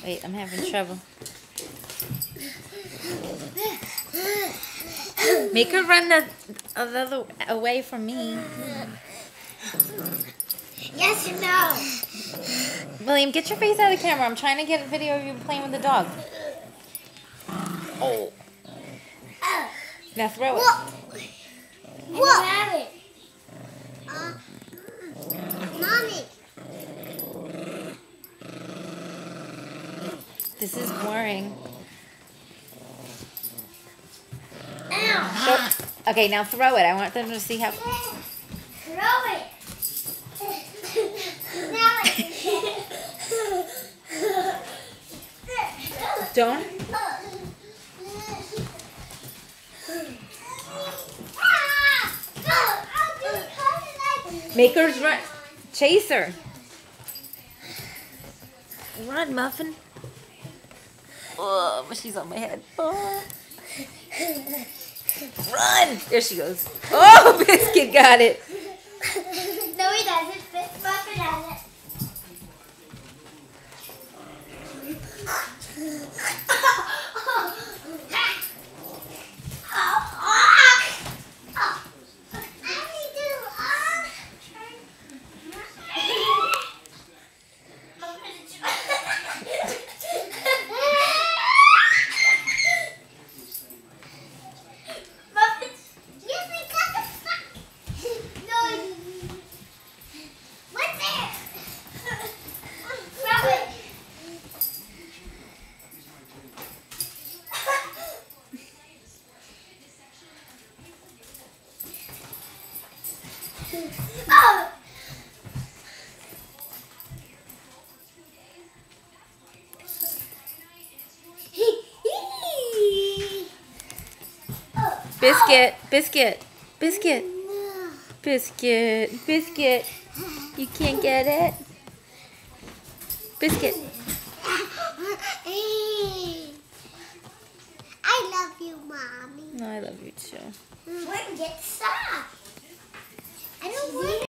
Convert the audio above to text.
Wait, I'm having trouble. Make her run the other away from me. Yes or no? William, get your face out of the camera. I'm trying to get a video of you playing with the dog. Oh. Now throw it. What? Rabbit. Mommy. This is boring. Ow. Okay, now throw it. I want them to see how... Throw it. Don't. Make her run. Chase her. Run, Muffin. Oh, she's on my head. Oh. Run. There she goes. Oh, Biscuit got it. No, he doesn't. Muffin has it. Oh! Biscuit, Biscuit, Biscuit, Biscuit, Biscuit. You can't get it. Biscuit. I love you, Mommy. No, I love you too. When get soft. I don't want